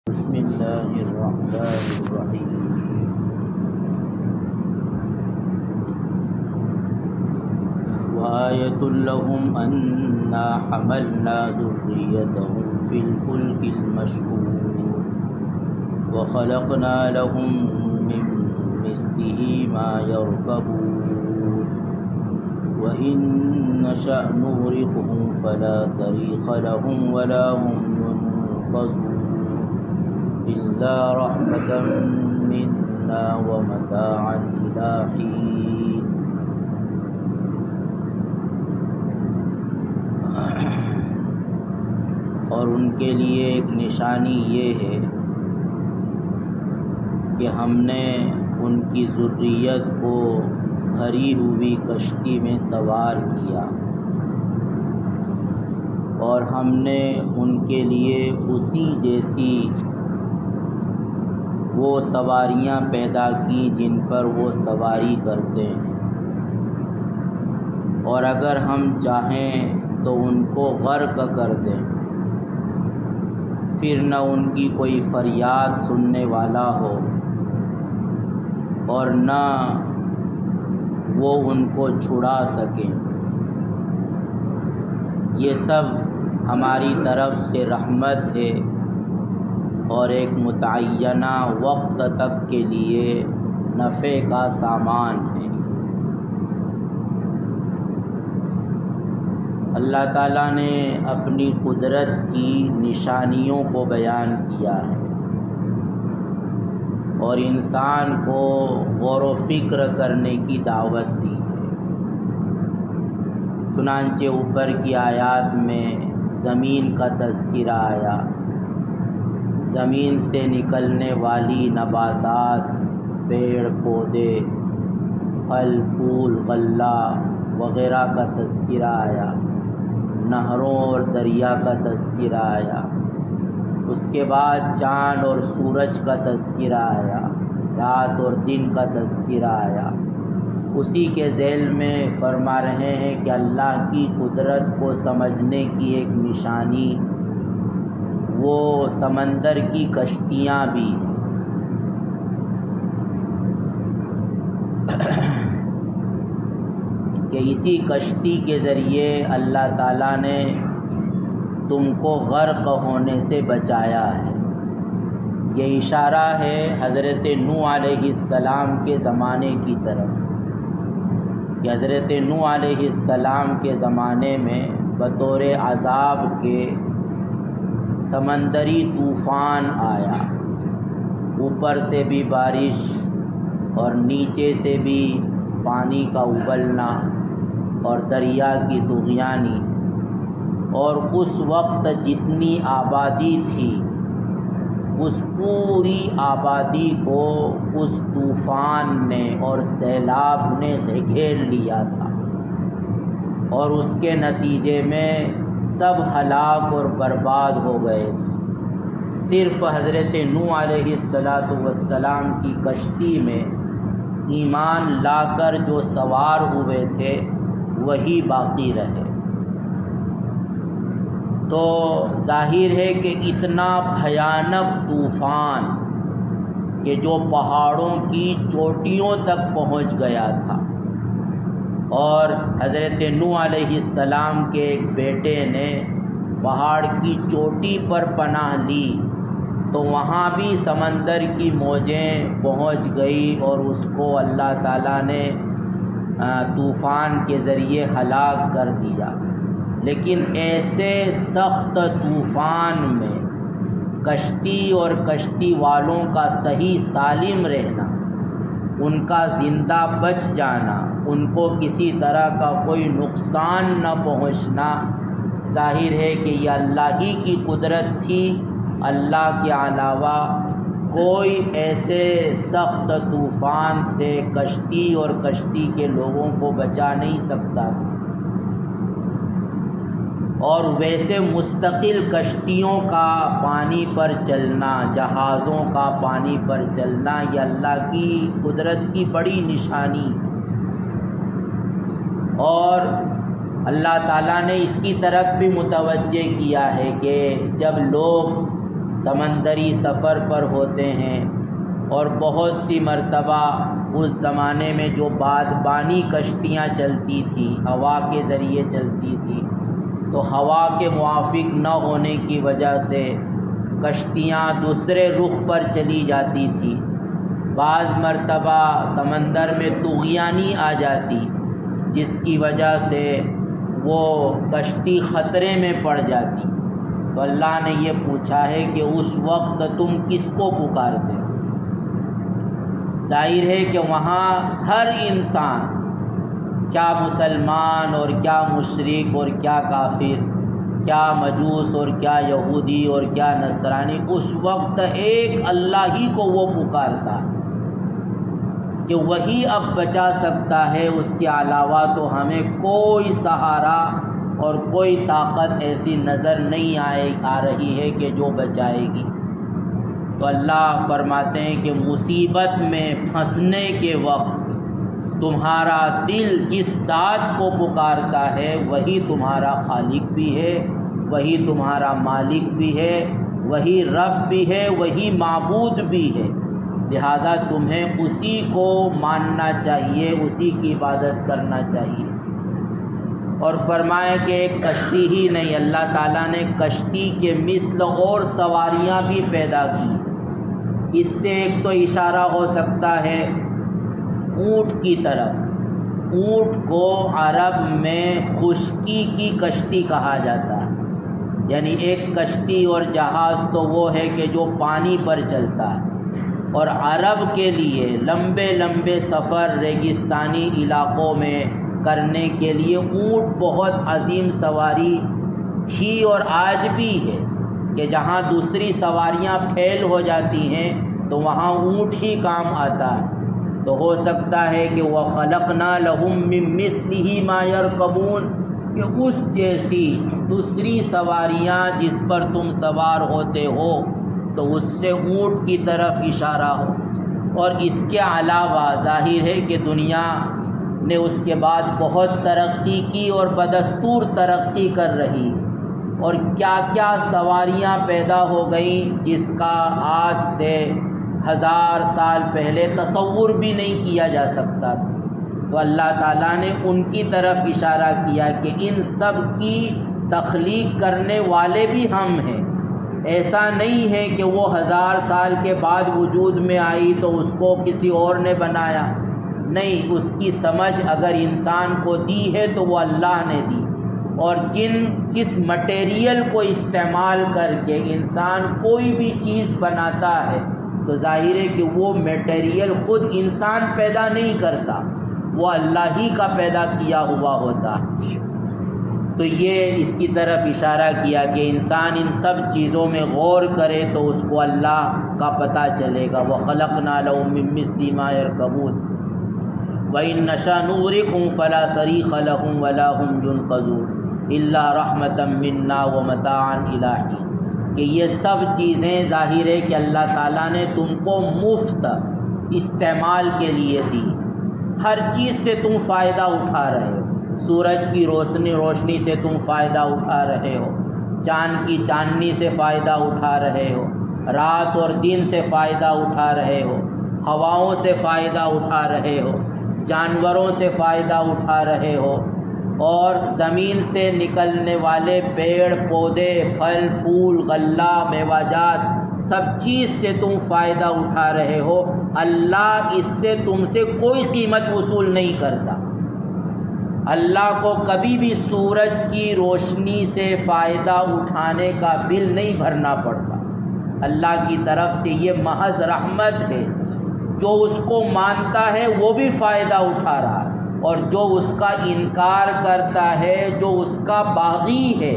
بسم اللہ الرحمن الرحیم وآیۃ لہم انا حملنا ذریتہم فی الفلک المشحون وخلقنا لہم من مثلہ ما یرکبون وإن نشأ نغرقهم فلا صریخ لهم ولا هم ينقذون إلا رحمة منا ومتاعا إلى حين اور ان کے لیے ایک نشانی یہ ہے کہ ہم نے ان کی ذریت کو بھری ہوئی کشتی میں سوار کیا اور ہم نے ان کے لیے اسی جیسی وہ سواریاں پیدا کی جن پر وہ سواری کرتے ہیں، اور اگر ہم چاہیں تو ان کو غرق کر دیں، پھر نہ ان کی کوئی فریاد سننے والا ہو اور نہ وہ ان کو چھڑا سکیں۔ یہ سب ہماری طرف سے رحمت ہے اور ایک متعینہ وقت تک کے لیے نفع کا سامان ہے۔ اللہ تعالیٰ نے اپنی قدرت کی نشانیوں کو بیان کیا ہے اور انسان کو غور و فکر کرنے کی دعوت دی ہے۔ چنانچہ اوپر کی آیات میں زمین کا تذکرہ آیا، زمین سے نکلنے والی نباتات، پیڑ پودے، پھل پھول، غلہ وغیرہ کا تذکرہ آیا، نہروں اور دریا کا تذکرہ آیا، اس کے بعد چاند اور سورج کا تذکرہ آیا، رات اور دن کا تذکرہ آیا۔ اسی کے ذیل میں فرما رہے ہیں کہ اللہ کی قدرت کو سمجھنے کی ایک نشانی وہ سمندر کی کشتیاں بھی ہیں۔ کہ اسی کشتی کے ذریعے اللہ تعالیٰ نے تم کو غرق ہونے سے بچایا ہے۔ یہ اشارہ ہے حضرت نوح علیہ السلام کے زمانے کی طرف کہ حضرت نوح علیہ السلام کے زمانے میں بطور عذاب کے سمندری طوفان آیا، اوپر سے بھی بارش اور نیچے سے بھی پانی کا ابلنا اور دریا کی طغیانی، اور اس وقت جتنی آبادی تھی اس پوری آبادی کو اس طوفان نے اور سیلاب نے گھیر لیا تھا، اور اس کے نتیجے میں سب ہلاک اور برباد ہو گئے تھے۔ صرف حضرت نوح علیہ السلام کی کشتی میں ایمان لا کر جو سوار ہوئے تھے وہی باقی رہے۔ تو ظاہر ہے کہ اتنا بھیانک طوفان کہ جو پہاڑوں کی چوٹیوں تک پہنچ گیا تھا، اور حضرت نوح علیہ السلام کے ایک بیٹے نے پہاڑ کی چوٹی پر پناہ لی تو وہاں بھی سمندر کی موجیں پہنچ گئی اور اس کو اللہ تعالیٰ نے طوفان کے ذریعے ہلاک کر دیا۔ لیکن ایسے سخت طوفان میں کشتی اور کشتی والوں کا صحیح سالم رہنا، ان کا زندہ بچ جانا، ان کو کسی طرح کا کوئی نقصان نہ پہنچنا، ظاہر ہے کہ یہ اللہ ہی کی قدرت تھی۔ اللہ کے علاوہ کوئی ایسے سخت طوفان سے کشتی اور کشتی کے لوگوں کو بچا نہیں سکتا تھا، اور ویسے مستقل کشتیوں کا پانی پر چلنا، جہازوں کا پانی پر چلنا، یہ اللہ کی قدرت کی بڑی نشانی، اور اللہ تعالیٰ نے اس کی طرف بھی متوجہ کیا ہے کہ جب لوگ سمندری سفر پر ہوتے ہیں، اور بہت سی مرتبہ اس زمانے میں جو بادبانی کشتیاں چلتی تھیں، ہوا کے ذریعے چلتی تھیں، تو ہوا کے موافق نہ ہونے کی وجہ سے کشتیاں دوسرے رخ پر چلی جاتی تھیں۔ بعض مرتبہ سمندر میں طغیانی آ جاتی، جس کی وجہ سے وہ کشتی خطرے میں پڑ جاتی۔ تو اللہ نے یہ پوچھا ہے کہ اس وقت تم کس کو پکارتے ہو؟ ظاہر ہے کہ وہاں ہر انسان، کیا مسلمان اور کیا مشرک اور کیا کافر، کیا مجوس اور کیا یہودی اور کیا نصرانی، اس وقت ایک اللہ ہی کو وہ پکارتا ہے کہ وہی اب بچا سکتا ہے، اس کے علاوہ تو ہمیں کوئی سہارا اور کوئی طاقت ایسی نظر نہیں آ رہی ہے کہ جو بچائے گی۔ تو اللہ فرماتے ہیں کہ مصیبت میں پھنسنے کے وقت تمہارا دل جس ذات کو پکارتا ہے وہی تمہارا خالق بھی ہے، وہی تمہارا مالک بھی ہے، وہی رب بھی ہے، وہی معبود بھی ہے، لہذا تمہیں اسی کو ماننا چاہیے، اسی کی عبادت کرنا چاہیے۔ اور فرمائے کہ ایک کشتی ہی نہیں، اللہ تعالیٰ نے کشتی کے مثل اور سواریاں بھی پیدا کی۔ اس سے ایک تو اشارہ ہو سکتا ہے اونٹ کی طرف۔ اونٹ کو عرب میں خشکی کی کشتی کہا جاتا ہے، یعنی ایک کشتی اور جہاز تو وہ ہے کہ جو پانی پر چلتا ہے، اور عرب کے لیے لمبے لمبے سفر ریگستانی علاقوں میں کرنے کے لیے اونٹ بہت عظیم سواری تھی اور آج بھی ہے، کہ جہاں دوسری سواریاں پھیل ہو جاتی ہیں تو وہاں اونٹ ہی کام آتا ہے۔ تو ہو سکتا ہے کہ وَخَلَقْنَا لَهُم مِّن مِّثْلِهِ مَا يَرْكَبُونَ، کہ اس جیسی دوسری سواریاں جس پر تم سوار ہوتے ہو تو اس سے اونٹ کی طرف اشارہ ہو۔ اور اس کے علاوہ ظاہر ہے کہ دنیا نے اس کے بعد بہت ترقی کی اور بدستور ترقی کر رہی، اور کیا کیا سواریاں پیدا ہو گئیں جس کا آج سے 1000 سال پہلے تصور بھی نہیں کیا جا سکتا تھا۔ تو اللہ تعالیٰ نے ان کی طرف اشارہ کیا کہ ان سب کی تخلیق کرنے والے بھی ہم ہیں۔ ایسا نہیں ہے کہ وہ 1000 سال کے بعد وجود میں آئی تو اس کو کسی اور نے بنایا، نہیں، اس کی سمجھ اگر انسان کو دی ہے تو وہ اللہ نے دی۔ اور جس مٹیریل کو استعمال کر کے انسان کوئی بھی چیز بناتا ہے تو ظاہر ہے کہ وہ میٹیریل خود انسان پیدا نہیں کرتا، وہ اللہ ہی کا پیدا کیا ہوا ہوتا ہے۔ تو یہ اس کی طرف اشارہ کیا کہ انسان ان سب چیزوں میں غور کرے تو اس کو اللہ کا پتہ چلے گا۔ وَخَلَقْنَا لَهُم مِّن مِّثْلِ مَا يَرْكَبُونَ وَإِن نَّشَأْ نُغْرِقْهُمْ فَلَا صَرِيخَ لَهُمْ وَلَا هُمْ يُنقَذُونَ إِلَّا رَحْمَةً مِّنَّا وَمَتَاعًا إِلَىٰ حِينٍ، کہ یہ سب چیزیں ظاہر ہے کہ اللہ تعالیٰ نے تم کو مفت استعمال کے لیے دی، ہر چیز سے تم فائدہ اٹھا رہے ہو، سورج کی روشنی سے تم فائدہ اٹھا رہے ہو، چاند کی چاندنی سے فائدہ اٹھا رہے ہو، رات اور دن سے فائدہ اٹھا رہے ہو، ہواؤں سے فائدہ اٹھا رہے ہو، جانوروں سے فائدہ اٹھا رہے ہو، اور زمین سے نکلنے والے پیڑ پودے، پھل پھول، غلہ، میوہ جات، سب چیز سے تم فائدہ اٹھا رہے ہو۔ اللہ اس سے تم سے کوئی قیمت وصول نہیں کرتا۔ اللہ کو کبھی بھی سورج کی روشنی سے فائدہ اٹھانے کا بل نہیں بھرنا پڑتا۔ اللہ کی طرف سے یہ محض رحمت ہے، جو اس کو مانتا ہے وہ بھی فائدہ اٹھا رہا ہے، اور جو اس کا انکار کرتا ہے، جو اس کا باغی ہے،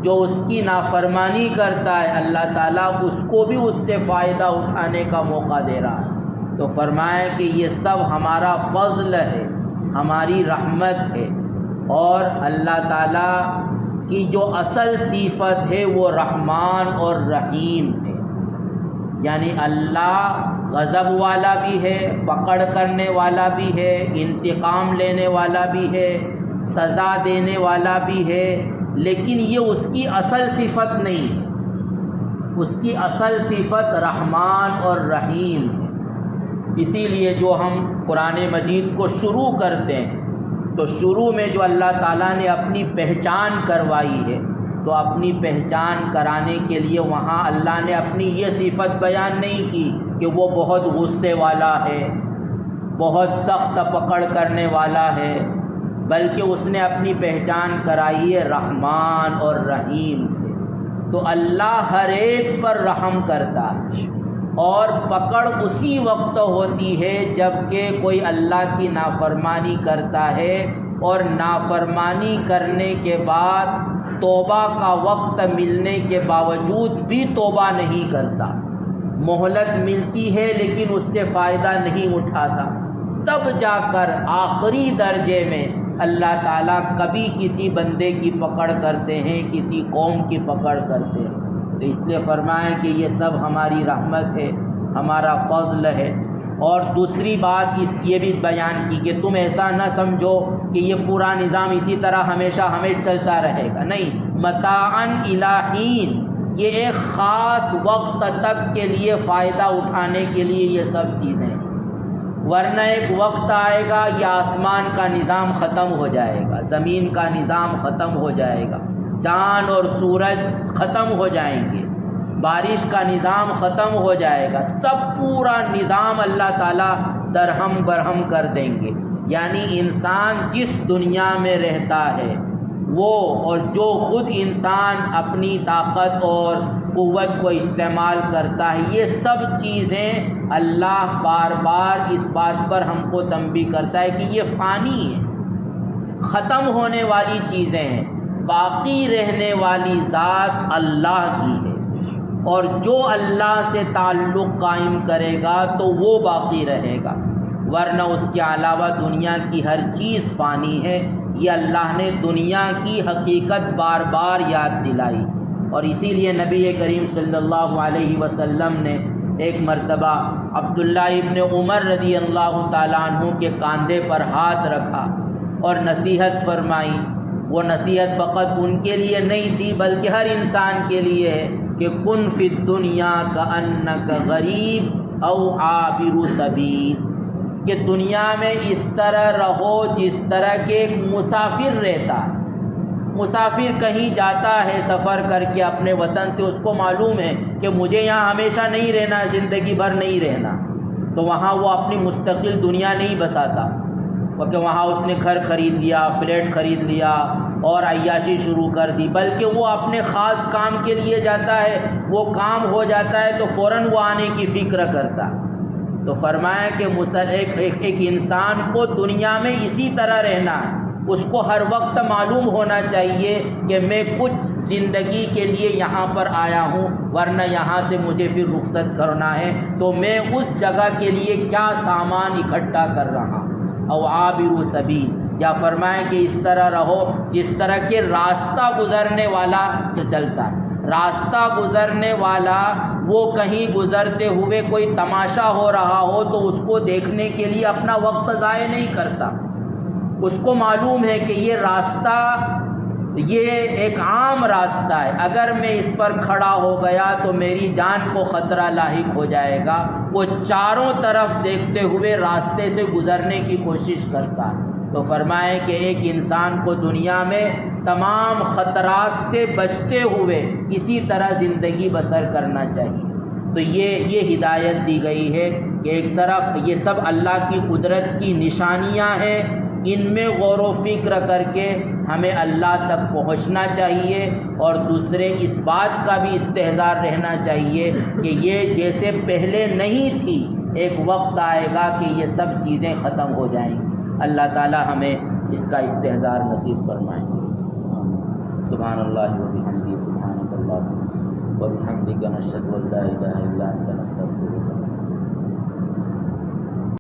جو اس کی نافرمانی کرتا ہے، اللہ تعالیٰ اس کو بھی اس سے فائدہ اٹھانے کا موقع دے رہا ہے۔ تو فرمائے کہ یہ سب ہمارا فضل ہے، ہماری رحمت ہے، اور اللہ تعالیٰ کی جو اصل صفت ہے وہ رحمان اور رحیم ہے، یعنی اللہ غضب والا بھی ہے، پکڑ کرنے والا بھی ہے، انتقام لینے والا بھی ہے، سزا دینے والا بھی ہے، لیکن یہ اس کی اصل صفت نہیں ہے۔ اس کی اصل صفت رحمان اور رحیم ہے۔ اسی لیے جو ہم قرآن مجید کو شروع کرتے ہیں تو شروع میں جو اللہ تعالیٰ نے اپنی پہچان کروائی ہے، تو اپنی پہچان کرانے کے لیے وہاں اللہ نے اپنی یہ صفت بیان نہیں کی کہ وہ بہت غصے والا ہے، بہت سخت پکڑ کرنے والا ہے، بلکہ اس نے اپنی پہچان کرائی ہے رحمان اور رحیم سے۔ تو اللہ ہر ایک پر رحم کرتا ہے، اور پکڑ اسی وقت ہوتی ہے جب کہ کوئی اللہ کی نافرمانی کرتا ہے، اور نافرمانی کرنے کے بعد توبہ کا وقت ملنے کے باوجود بھی توبہ نہیں کرتا، مہلت ملتی ہے لیکن اس سے فائدہ نہیں اٹھاتا، تب جا کر آخری درجے میں اللہ تعالیٰ کبھی کسی بندے کی پکڑ کرتے ہیں، کسی قوم کی پکڑ کرتے ہیں۔ تو اس لیے فرمائیں کہ یہ سب ہماری رحمت ہے، ہمارا فضل ہے۔ اور دوسری بات یہ بھی بیان کی کہ تم ایسا نہ سمجھو کہ یہ پورا نظام اسی طرح ہمیشہ چلتا رہے گا، نہیں، متاعن الی حین، یہ ایک خاص وقت تک کے لیے فائدہ اٹھانے کے لیے یہ سب چیزیں ہیں، ورنہ ایک وقت آئے گا یہ آسمان کا نظام ختم ہو جائے گا، زمین کا نظام ختم ہو جائے گا، چاند اور سورج ختم ہو جائیں گے، بارش کا نظام ختم ہو جائے گا، سب پورا نظام اللہ تعالیٰ درہم برہم کر دیں گے۔ یعنی انسان جس دنیا میں رہتا ہے وہ، اور جو خود انسان اپنی طاقت اور قوت کو استعمال کرتا ہے، یہ سب چیزیں اللہ بار بار اس بات پر ہم کو تنبیہ کرتا ہے کہ یہ فانی ہے، ختم ہونے والی چیزیں ہیں، باقی رہنے والی ذات اللہ کی ہے، اور جو اللہ سے تعلق قائم کرے گا تو وہ باقی رہے گا، ورنہ اس کے علاوہ دنیا کی ہر چیز فانی ہے۔ یہ اللہ نے دنیا کی حقیقت بار بار یاد دلائی، اور اسی لیے نبی کریم صلی اللہ علیہ وسلم نے ایک مرتبہ عبداللہ ابن عمر رضی اللہ تعالیٰ عنہ کے کاندھے پر ہاتھ رکھا اور نصیحت فرمائی۔ وہ نصیحت فقط ان کے لیے نہیں تھی بلکہ ہر انسان کے لیے ہے کہ کن فی الدنیا کأنک غریب او عابر سبیل، کہ دنیا میں اس طرح رہو جس طرح کہ ایک مسافر رہتا ہے۔ مسافر کہیں جاتا ہے سفر کر کے اپنے وطن سے، اس کو معلوم ہے کہ مجھے یہاں ہمیشہ نہیں رہنا، زندگی بھر نہیں رہنا، تو وہاں وہ اپنی مستقل دنیا نہیں بساتا، کہ وہاں اس نے گھر خرید لیا، فلیٹ خرید لیا اور عیاشی شروع کر دی، بلکہ وہ اپنے خاص کام کے لیے جاتا ہے، وہ کام ہو جاتا ہے تو فوراً وہ آنے کی فکر کرتا۔ تو فرمایا کہ ایک انسان کو دنیا میں اسی طرح رہنا ہے، اس کو ہر وقت معلوم ہونا چاہیے کہ میں کچھ زندگی کے لیے یہاں پر آیا ہوں، ورنہ یہاں سے مجھے پھر رخصت کرنا ہے، تو میں اس جگہ کے لیے کیا سامان اکٹھا کر رہا ہوں۔ او عابر سبیل، یا فرمائیں کہ اس طرح رہو جس طرح کہ راستہ گزرنے والا چلتا ہے۔ راستہ گزرنے والا وہ کہیں گزرتے ہوئے کوئی تماشا ہو رہا ہو تو اس کو دیکھنے کے لیے اپنا وقت ضائع نہیں کرتا، اس کو معلوم ہے کہ یہ راستہ یہ ایک عام راستہ ہے، اگر میں اس پر کھڑا ہو گیا تو میری جان کو خطرہ لاحق ہو جائے گا، وہ چاروں طرف دیکھتے ہوئے راستے سے گزرنے کی کوشش کرتا ہے۔ تو فرمائے کہ ایک انسان کو دنیا میں تمام خطرات سے بچتے ہوئے اسی طرح زندگی بسر کرنا چاہیے۔ تو یہ ہدایت دی گئی ہے کہ ایک طرف یہ سب اللہ کی قدرت کی نشانیاں ہیں، ان میں غور و فکر کر کے ہمیں اللہ تک پہنچنا چاہیے، اور دوسرے اس بات کا بھی استحضار رہنا چاہیے کہ یہ جیسے پہلے نہیں تھی، ایک وقت آئے گا کہ یہ سب چیزیں ختم ہو جائیں گی۔ اللہ تعالی ہمیں اس کا استحضار نصیب فرمائیں۔ سبحان اللہ و بحمدہ، سبحانک اللہم و بحمدک، نشہد ان لا الہ الا انت، نستغفرک۔